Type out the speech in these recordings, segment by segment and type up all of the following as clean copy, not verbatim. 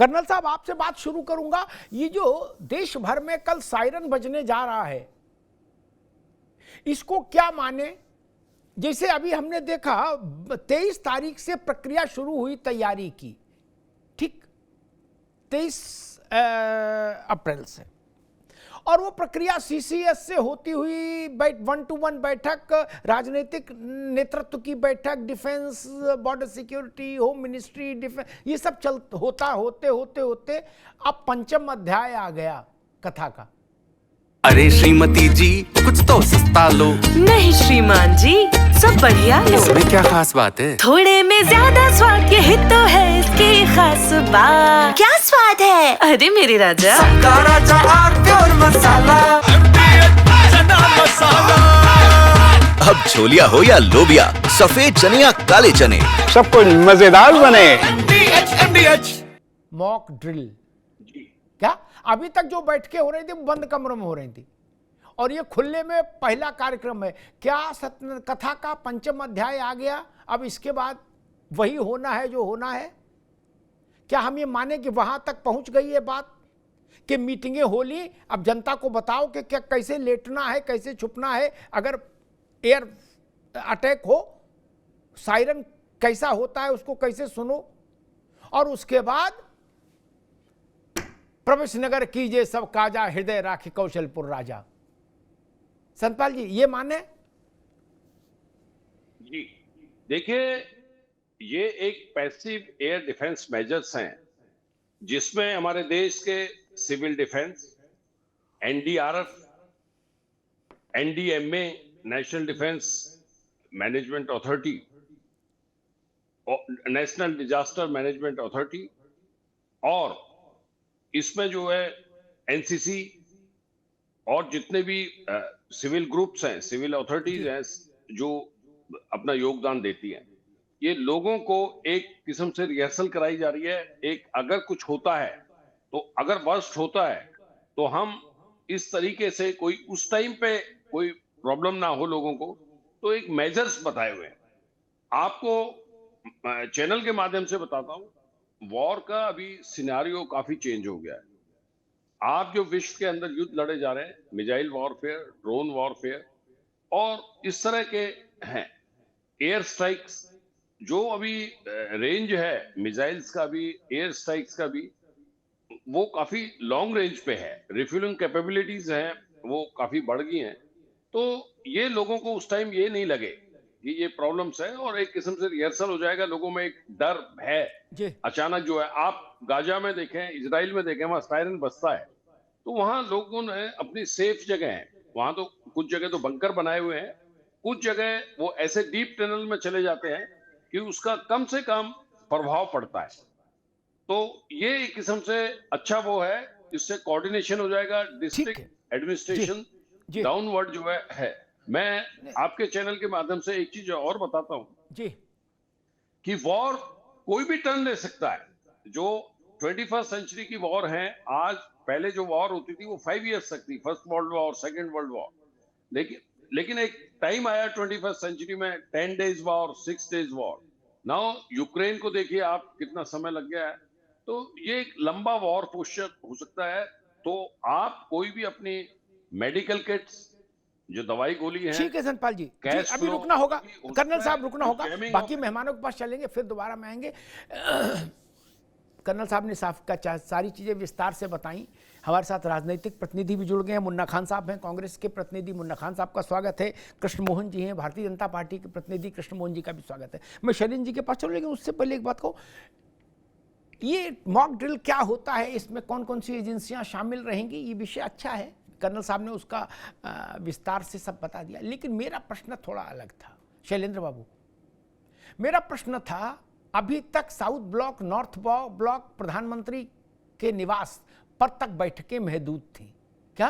Colonel साहब आपसे बात शुरू करूंगा। ये जो देश भर में कल सायरन बजने जा रहा है, इसको क्या माने? जैसे अभी हमने देखा 23 तारीख से प्रक्रिया शुरू हुई तैयारी की, ठीक 23 अप्रैल से, और वो प्रक्रिया सीसीएस से होती हुई 1-to-1 बैठक, राजनीतिक नेतृत्व की बैठक, defence, border security, home ministry, defence, ये सब होते होते अब पंचम अध्याय आ गया कथा का। अरे श्रीमती जी कुछ तो सस्ता लो। नहीं श्रीमान जी, सब बढ़िया लो। इसमें क्या खास बात है? थोड़े में ज्यादा स्वाद, यही तो है इसकी खास बात। क्या स्वाद है? अरे मेरे राजा, सबका राजा और मसाला। अब छोलिया हो या लोबिया, सफेद चने या काले चने, सब कुछ मजेदार बने। मॉक ड्रिल क्या? अभी तक जो बैठकें हो रही थी वो बंद कमरों में हो रही थी, और ये खुले में पहला कार्यक्रम है। क्या कथा का पंचम अध्याय आ गया? अब इसके बाद वही होना है जो होना है? क्या हम ये माने कि वहां तक पहुंच गई है बात कि मीटिंगें हो ली, अब जनता को बताओ कि क्या कैसे लेटना है, कैसे छुपना है, अगर एयर अटैक हो, सायरन कैसा होता है उसको कैसे सुनो, और उसके बाद प्रवेश नगर कीजिए सब काजा, हृदय राखी कौशलपुर राजा। संतपाल जी ये माने? जी देखिए, ये एक पैसिव एयर डिफेंस मेजर्स हैं जिसमें हमारे देश के civil defence, NDRF, NDMA, national defence management authority, national disaster management authority, और इसमें जो है एनसीसी और जितने भी सिविल ग्रुप्स हैं, सिविल अथॉरिटीज हैं जो अपना योगदान देती हैं, ये लोगों को एक किस्म से रिहर्सल कराई जा रही है। एक अगर कुछ होता है तो, अगर वर्स्ट होता है तो हम इस तरीके से कोई उस टाइम पे कोई प्रॉब्लम ना हो लोगों को, तो एक मेजर्स बताए हुए हैं। आपको चैनल के माध्यम से बताता हूं, वॉर का अभी सिनेरियो काफी चेंज हो गया है। आप जो विश्व के अंदर युद्ध लड़े जा रहे हैं, मिसाइल वॉरफेयर, ड्रोन वॉरफेयर और इस तरह के हैं, एयर स्ट्राइक्स, जो अभी रेंज है मिसाइल्स का भी, एयर स्ट्राइक्स का भी, वो काफी लॉन्ग रेंज पे है। रिफ्यूलिंग कैपेबिलिटीज हैं वो काफी बढ़ गई हैं, तो ये लोगों को उस टाइम ये नहीं लगे कि ये प्रॉब्लम्स है, और एक किस्म से रिहर्सल हो जाएगा। लोगों में एक डर है अचानक जो है, आप गाजा में देखें, इजराइल में देखें, वहां सायरन बजता है तो वहां लोगों ने अपनी सेफ जगह है, वहां तो कुछ जगह तो बंकर बनाए हुए हैं, कुछ जगह वो ऐसे डीप टनल में चले जाते हैं कि उसका कम से कम प्रभाव पड़ता है। तो ये एक किस्म से अच्छा वो है, इससे कोऑर्डिनेशन हो जाएगा, डिस्ट्रिक्ट एडमिनिस्ट्रेशन डाउनवर्ड जो है। मैं आपके चैनल के माध्यम से एक चीज और बताता हूं जी, कि वॉर कोई भी टर्न ले सकता है। जो 21st सेंचुरी की वॉर है, आज पहले जो वॉर होती थी वो 5 इयर्स तक थी, first world war, second world war, लेकिन एक टाइम आया 21st सेंचुरी में 10 days war, 6 days war. Now Ukraine को देखिए आप, कितना समय लग गया है। तो ये एक लंबा वॉर पोस्चर हो सकता है। तो आप कोई भी अपनी मेडिकल किट्स, जो दवाई गोली है, ठीक है संतपाल जी, अभी रुकना होगा, कर्नल साहब रुकना होगा, बाकी मेहमानों के पास चलेंगे, फिर दोबारा में आएंगे। कर्नल साहब ने सारी चीजें विस्तार से बताई। हमारे साथ राजनीतिक प्रतिनिधि भी जुड़ गए हैं, मुन्ना खान साहब हैं, कांग्रेस के प्रतिनिधि, मुन्ना खान साहब का स्वागत है। कृष्ण मोहन जी हैं, भारतीय जनता पार्टी के प्रतिनिधि, कृष्ण मोहन जी का भी स्वागत है। मैं शैलेंद्र जी के पास चलूँ, लेकिन उससे पहले एक बात कहूँ, ये मॉक ड्रिल क्या होता है, इसमें कौन कौन सी एजेंसियां शामिल रहेंगी, ये विषय अच्छा है, कर्नल साहब ने उसका विस्तार से सब बता दिया। लेकिन मेरा प्रश्न थोड़ा अलग था शैलेंद्र बाबू। मेरा प्रश्न था, अभी तक साउथ ब्लॉक, नॉर्थ ब्लॉक प्रधानमंत्री के निवास पर तक बैठकें महदूद थी क्या?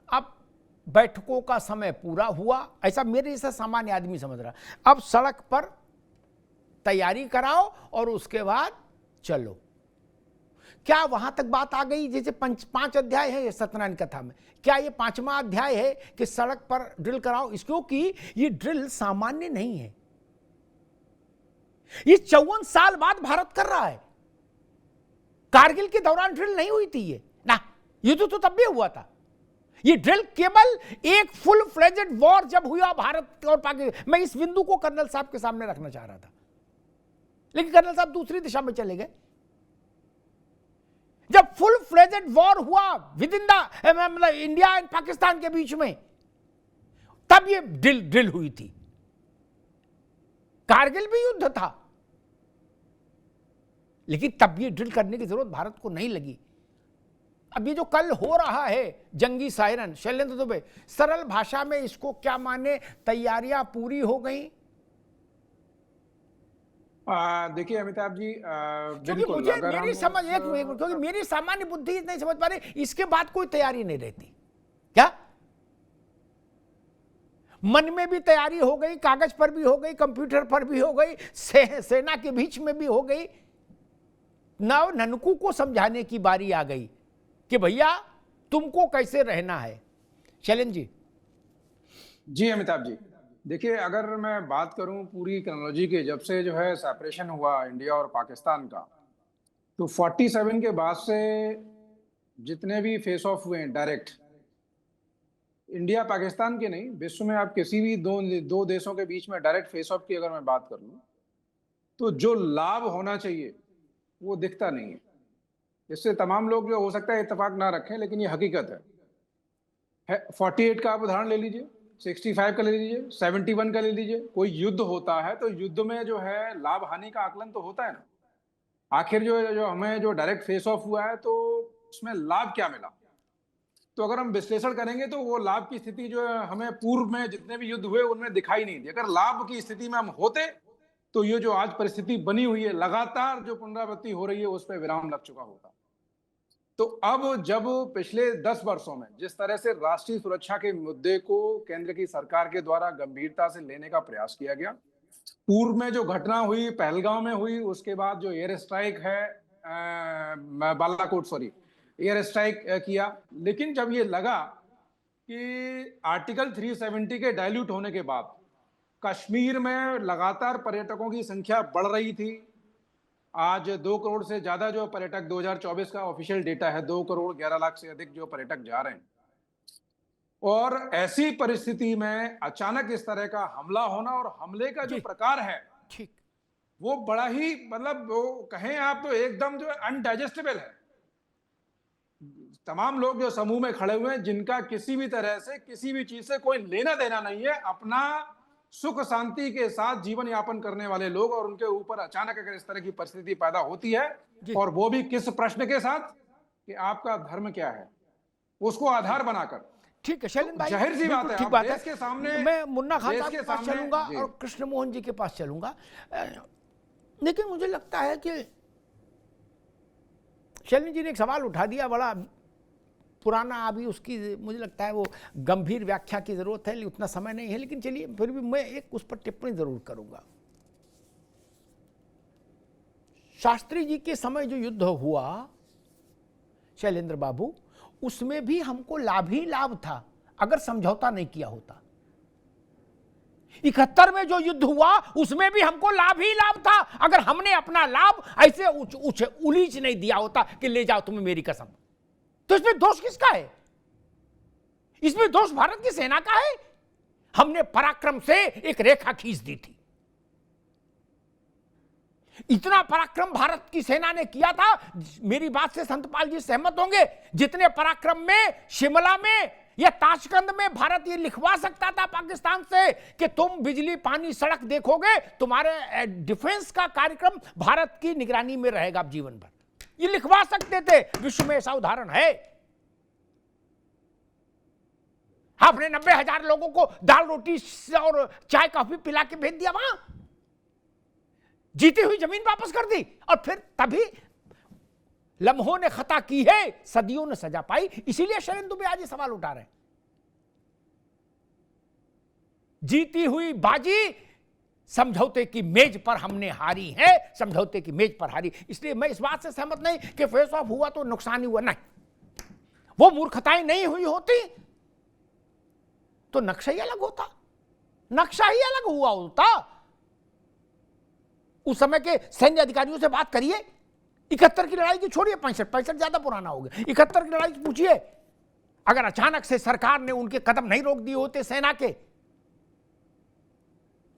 अब बैठकों का समय पूरा हुआ, ऐसा मेरे जैसा सामान्य आदमी समझ रहा। अब सड़क पर तैयारी कराओ और उसके बाद चलो। क्या वहां तक बात आ गई? जैसे 5 अध्याय है सत्यनारायण कथा में, क्या ये 5वां अध्याय है कि सड़क पर ड्रिल कराओ? क्योंकि ये ड्रिल सामान्य नहीं है, ये 54 साल बाद भारत कर रहा है। कारगिल के दौरान ड्रिल नहीं हुई थी ये ना, युद्ध तो तब भी हुआ था। ये ड्रिल केवल एक फुल फ्लेजेड वॉर जब हुआ भारत और पाकिस्तान। मैं इस बिंदु को कर्नल साहब के सामने रखना चाह रहा था, लेकिन कर्नल साहब दूसरी दिशा में चले गए। जब फुल फ्लेजेड वॉर हुआ विद इन द मतलब इंडिया एंड पाकिस्तान के बीच में, तब ये ड्रिल हुई थी। कारगिल भी युद्ध था, लेकिन तब ये ड्रिल करने की जरूरत भारत को नहीं लगी। अब ये जो कल हो रहा है जंगी सायरन, शैलेंद्र दुबे, सरल भाषा में इसको क्या माने, तैयारियां पूरी हो गई? देखिए अमिताभ जी, क्योंकि बिल्कुल, मुझे अगर मेरी हम समझ क्योंकि मेरी सामान्य बुद्धि नहीं समझ पा रही, इसके बाद कोई तैयारी नहीं रहती क्या? मन में भी तैयारी हो गई, कागज पर भी हो गई, कंप्यूटर पर भी हो गई, सेना के बीच में भी हो गई। नव ननकू को समझाने की बारी आ गई कि भैया तुमको कैसे रहना है। शैलेंद्र जी। जी अमिताभ जी, देखिए अगर मैं बात करूं पूरी क्रोनोलॉजी के, जब से जो है सेपरेशन हुआ इंडिया और पाकिस्तान का, तो 47 के बाद से जितने भी फेस ऑफ हुए हैं डायरेक्ट, इंडिया पाकिस्तान के नहीं, विश्व में आप किसी भी दो देशों के बीच में डायरेक्ट फेस ऑफ की अगर मैं बात कर लूं, तो जो लाभ होना चाहिए वो दिखता नहीं है। इससे तमाम लोग जो हो सकता है इत्तेफाक ना रखें, लेकिन ये हकीकत है। 48 का आप उदाहरण ले लीजिए, 65 का ले लीजिए, 71 का ले लीजिए। कोई युद्ध होता है तो युद्ध में जो है लाभ हानि का आकलन तो होता है ना। आखिर जो हमें जो डायरेक्ट फेस ऑफ हुआ है तो उसमें लाभ क्या मिला, तो अगर हम विश्लेषण करेंगे तो वो लाभ की स्थिति जो है हमें पूर्व में जितने भी युद्ध हुए उनमें दिखाई नहीं दी। अगर लाभ की स्थिति में हम होते तो ये जो आज परिस्थिति बनी हुई है, लगातार जो पुनरावृत्ति हो रही है, उस पर विराम लग चुका होता। तो अब जब पिछले 10 वर्षों में जिस तरह से राष्ट्रीय सुरक्षा के मुद्दे को केंद्र की सरकार के द्वारा गंभीरता से लेने का प्रयास किया गया, पूर्व में जो घटना हुई पहलगांव में हुई, उसके बाद जो एयर स्ट्राइक है बालाकोट एयर स्ट्राइक किया, लेकिन जब ये लगा कि आर्टिकल 370 के डाइल्यूट होने के बाद कश्मीर में लगातार पर्यटकों की संख्या बढ़ रही थी। आज 2 करोड़ से ज्यादा जो पर्यटक, 2024 का ऑफिशियल डेटा है, 2 करोड़ 11 लाख से अधिक जो पर्यटक जा रहे हैं। और ऐसी परिस्थिति में अचानक इस तरह का हमला होना, और हमले का जो प्रकार है ठीक, वो बड़ा ही मतलब वो कहें आप तो एकदम जो अनडाइजेस्टेबल है। तमाम लोग जो समूह में खड़े हुए हैं, जिनका किसी भी तरह से किसी भी चीज से कोई लेना देना नहीं है, अपना सुख शांति के साथ जीवन यापन करने वाले लोग, और उनके ऊपर अचानक अगर इस तरह की परिस्थिति पैदा होती है, और वो भी किस प्रश्न के साथ कि आपका धर्म क्या है, उसको आधार बनाकर। ठीक है शैलेंद्र भाई, जाहिर सी बात है, ठीक बात है। देश के सामने मैं मुन्ना खान देश साहब के के पास सामने- चलूंगा जी। और कृष्ण मोहन जी के पास चलूंगा, लेकिन मुझे लगता है कि शैलेंद्र जी ने एक सवाल उठा दिया बड़ा पुराना, अभी उसकी मुझे लगता है वो गंभीर व्याख्या की जरूरत है, उतना समय नहीं है, लेकिन चलिए फिर भी मैं एक उस पर टिप्पणी जरूर करूंगा। शास्त्री जी के समय जो युद्ध हुआ शैलेंद्र बाबू, उसमें भी हमको लाभ ही लाभ था अगर समझौता नहीं किया होता। 71 में जो युद्ध हुआ उसमें भी हमको लाभ ही लाभ था अगर हमने अपना लाभ ऐसे उलीच नहीं दिया होता कि ले जाओ तुम्हें मेरी कसम। तो इसमें दोष किसका है? इसमें दोष भारत की सेना का है। हमने पराक्रम से एक रेखा खींच दी थी। इतना पराक्रम भारत की सेना ने किया था, मेरी बात से संतपाल जी सहमत होंगे, जितने पराक्रम में शिमला में या ताशकंद में भारत ये लिखवा सकता था पाकिस्तान से कि तुम बिजली पानी सड़क देखोगे, तुम्हारे डिफेंस का कार्यक्रम भारत की निगरानी में रहेगा जीवन भर, ये लिखवा सकते थे। विश्व में ऐसा उदाहरण है। आपने 90,000 लोगों को दाल रोटी और चाय कॉफी पिला के भेज दिया वहां, जीती हुई जमीन वापस कर दी, और फिर तभी लम्हों ने खता की है, सदियों ने सजा पाई। इसीलिए शैलेंद्र दुबे आज ये सवाल उठा रहे हैं। जीती हुई बाजी समझौते की मेज पर हमने हारी है, समझौते की मेज पर हारी। इसलिए मैं इस बात से सहमत नहीं कि फेस ऑफ हुआ तो नुकसान ही हुआ, नहीं। वो मूर्खताएं नहीं हुई होती तो नक्शा ही अलग होता, नक्शा ही अलग हुआ होता। उस समय के सैन्य अधिकारियों से बात करिए, 71 की लड़ाई की छोड़िए, 65 ज्यादा पुराना हो गया। 71 की लड़ाई पूछिए, अगर अचानक से सरकार ने उनके कदम नहीं रोक दिए होते सेना के,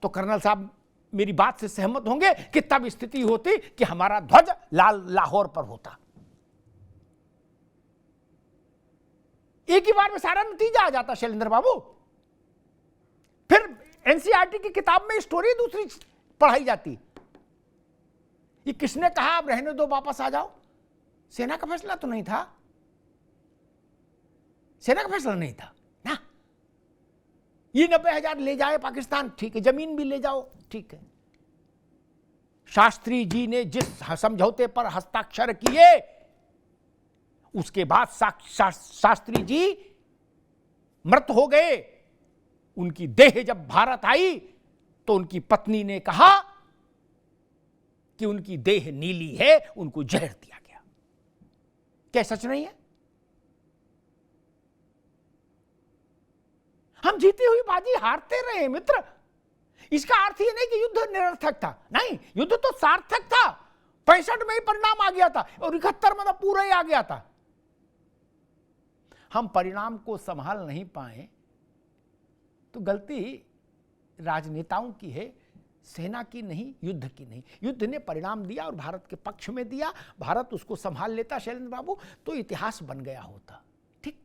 तो कर्नल साहब मेरी बात से सहमत होंगे कि तब स्थिति होती कि हमारा ध्वज लाल लाहौर पर होता। एक ही बार में सारा नतीजा आ जाता शैलेंद्र बाबू। फिर एनसीईआरटी की किताब में स्टोरी दूसरी पढ़ाई जाती। ये किसने कहा अब रहने दो, वापस आ जाओ? सेना का फैसला तो नहीं था, सेना का फैसला नहीं था ना। ये 90,000 ले जाए पाकिस्तान, ठीक है, जमीन भी ले जाओ, ठीक है। शास्त्री जी ने जिस समझौते पर हस्ताक्षर किए, उसके बाद शास्त्री जी मृत हो गए। उनकी देह जब भारत आई तो उनकी पत्नी ने कहा कि उनकी देह नीली है, उनको जहर दिया गया। क्या सच नहीं है? हम जीती हुई बाजी हारते रहे मित्र। इसका अर्थ ये नहीं कि युद्ध निरर्थक था, नहीं, युद्ध तो सार्थक था। 65 में ही परिणाम आ गया था और 71 में तो पूरा ही आ गया था। हम परिणाम को संभाल नहीं पाए तो गलती राजनेताओं की है, सेना की नहीं, युद्ध की नहीं। युद्ध ने परिणाम दिया और भारत के पक्ष में दिया। भारत उसको संभाल लेता शैलेंद्र बाबू, तो इतिहास बन गया होता, ठीक,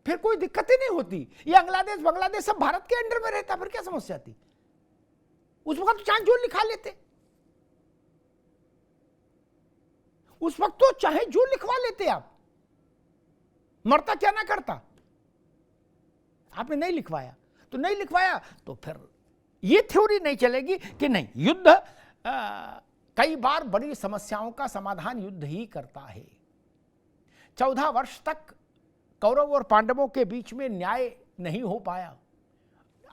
फिर कोई दिक्कत ही नहीं होती। ये बांग्लादेश सब भारत के अंडर में रहता, फिर क्या समस्या थी? उस वक्त तो चाहे जो लिखा लेते, उस वक्त तो चाहे जो लिखवा लेते आप, मरता क्या ना करता। आपने नहीं लिखवाया तो नहीं लिखवाया, तो फिर ये थ्योरी नहीं चलेगी कि नहीं, युद्ध कई बार बड़ी समस्याओं का समाधान युद्ध ही करता है। 14 वर्ष तक कौरव और पांडवों के बीच में न्याय नहीं हो पाया,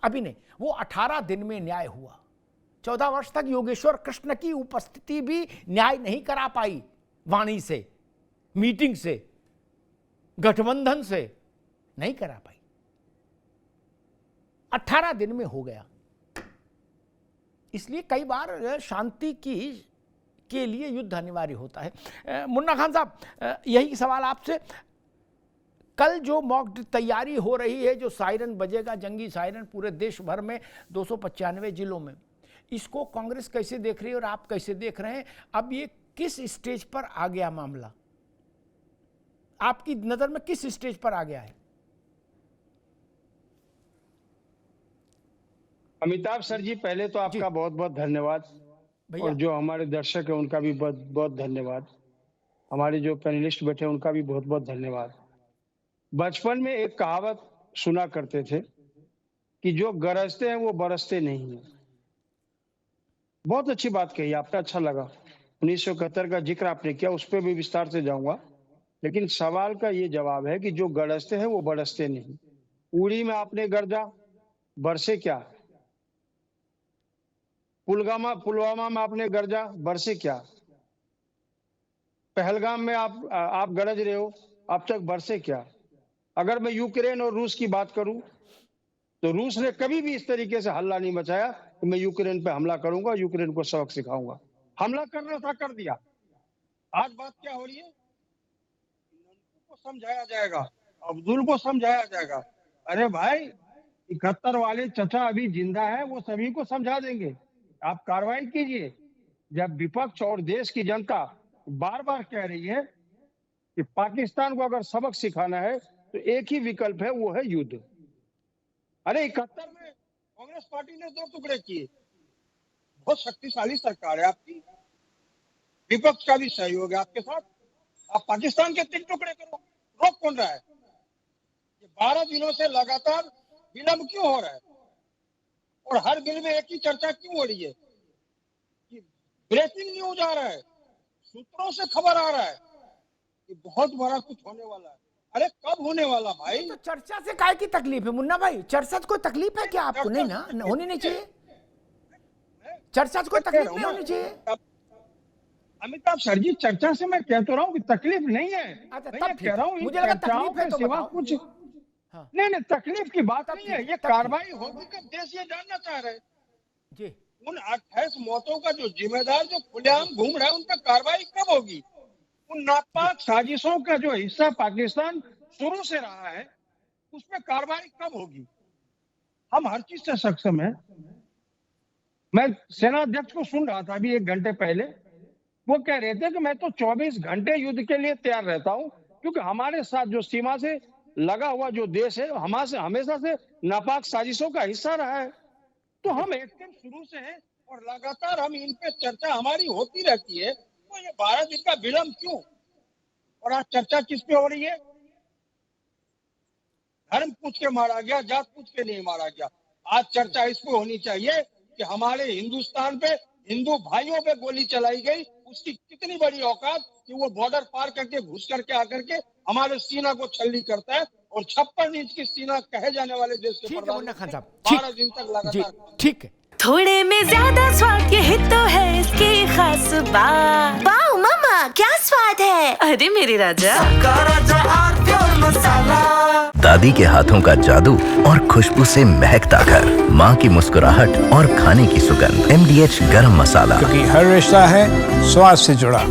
अभी नहीं, वो 18 दिन में न्याय हुआ। 14 वर्ष तक योगेश्वर कृष्ण की उपस्थिति भी न्याय नहीं करा पाई, वाणी से, मीटिंग से, गठबंधन से नहीं करा पाई। 18 दिन में हो गया। इसलिए कई बार शांति के लिए युद्ध अनिवार्य होता है। मुन्ना खान साहब, यही सवाल आपसे, कल जो मॉक तैयारी हो रही है, जो सायरन बजेगा, जंगी सायरन पूरे देश भर में 295 जिलों में, इसको कांग्रेस कैसे देख रही है और आप कैसे देख रहे हैं? अब ये किस स्टेज पर आ गया मामला? आपकी नजर में किस स्टेज पर आ गया है? अमिताभ सर जी, पहले तो आपका बहुत बहुत धन्यवाद, और जो हमारे दर्शक हैं उनका भी बहुत बहुत धन्यवाद। हमारे जो पैनलिस्ट बैठे हैं उनका भी बहुत बहुत धन्यवाद। बचपन में एक कहावत सुना करते थे कि जो गरजते हैं वो बरसते नहीं है। बहुत अच्छी बात कही आपने, अच्छा लगा। 1971 का जिक्र आपने किया, उस पर भी विस्तार से जाऊंगा, लेकिन सवाल का ये जवाब है कि जो गरजते हैं वो बरसते नहीं। उड़ी में आपने गरजा, बरसे क्या? पुलवामा में आपने गरजा, बरसे क्या? पहलगाम में आप गरज रहे हो, अब तक बरसे क्या? अगर मैं यूक्रेन और रूस की बात करूं तो रूस ने कभी भी इस तरीके से हल्ला नहीं मचाया कि मैं यूक्रेन पे हमला करूंगा, यूक्रेन को सबक सिखाऊंगा। हमला करना था, कर दिया। आज बात क्या हो रही है? को समझाया जाएगा, अब्दुल को समझाया जाएगा। अरे भाई, 71 वाले चचा अभी जिंदा है, वो सभी को समझा देंगे। आप कार्रवाई कीजिए। जब विपक्ष और देश की जनता बार बार कह रही है कि पाकिस्तान को अगर सबक सिखाना है तो एक ही विकल्प है, वो है युद्ध। अरे 71 में कांग्रेस पार्टी ने 2 टुकड़े किए। बहुत शक्तिशाली सरकार है आपकी, विपक्ष का भी सहयोग है आपके साथ। आप पाकिस्तान के 3 टुकड़े करो, रोक कौन रहा है? ये 12 दिनों से लगातार विलंब क्यों हो रहा है? और हर बिल में एक ही चर्चा क्यों हो रही है कि ब्रेकिंग न्यूज आ रहा है, सूत्रों से खबर आ रहा है कि बहुत बड़ा कुछ होने वाला है। अरे कब होने वाला भाई? तो चर्चा से काय की तकलीफ है मुन्ना भाई? चर्चा से कोई तकलीफ है क्या आपको? नहीं ना, होनी नहीं चाहिए चर्चा से, कोई तकलीफ नहीं होनी चाहिए। अमिताभ सर जी, चर्चा से मैं कहता रहा हूँ कि तकलीफ नहीं है। अच्छा, मैं कह रहा हूँ मुझे लगा तकलीफ है तो सिवा बताओ। कुछ नहीं, तकलीफ की बात नहीं है। ये कार्रवाई होगी कब, देश ये जानना चाह रहे हैं। जी, उन 28 मौतों का जो जिम्मेदार जो खुलेआम घूम रहा है उन पर कार्रवाई कब होगी? उन नापाक साजिशों का जो हिस्सा पाकिस्तान शुरू से रहा है उस पर कार्रवाई कब होगी? हम हर चीज से सक्षम है। मैं सेना अध्यक्ष को सुन रहा था अभी 1 घंटे पहले, वो कह रहे थे कि मैं तो 24 घंटे युद्ध के लिए तैयार रहता हूं, क्योंकि हमारे साथ जो सीमा से लगा हुआ जो देश है हमारे हमेशा से नापाक साजिशों का हिस्सा रहा है। तो हम एक्टिव शुरू से हैं और लगातार हम इन पे चर्चा हमारी होती रहती है। तो ये 12 दिन का विलंब क्यों? और आज चर्चा किस पे हो रही है? धर्म पूछ के मारा गया, जात पूछ के नहीं मारा गया। आज चर्चा इस पे होनी चाहिए कि हमारे हिंदुस्तान पे हिंदू भाइयों पे गोली चलाई गई, उसकी कितनी बड़ी औकात कि वो बॉर्डर पार करके घुस करके आकर के हमारे सीना को छल्ली करता है। और 56 इंच की सीना कहे जाने वाले देश के ठीक है मुन्ना खान साहब, 12 दिन तक जी लगातार ठीक है। थोड़े में ज्यादा स्वाद यही तो है इसकी खास बात। वाओ मम्मा क्या स्वाद है, अरे मेरे राजा। दादी के हाथों का जादू और खुशबू से महकता घर, माँ की मुस्कुराहट और खाने की सुगंध। MDH गरम मसाला, क्योंकि हर रिश्ता है स्वाद से जुड़ा।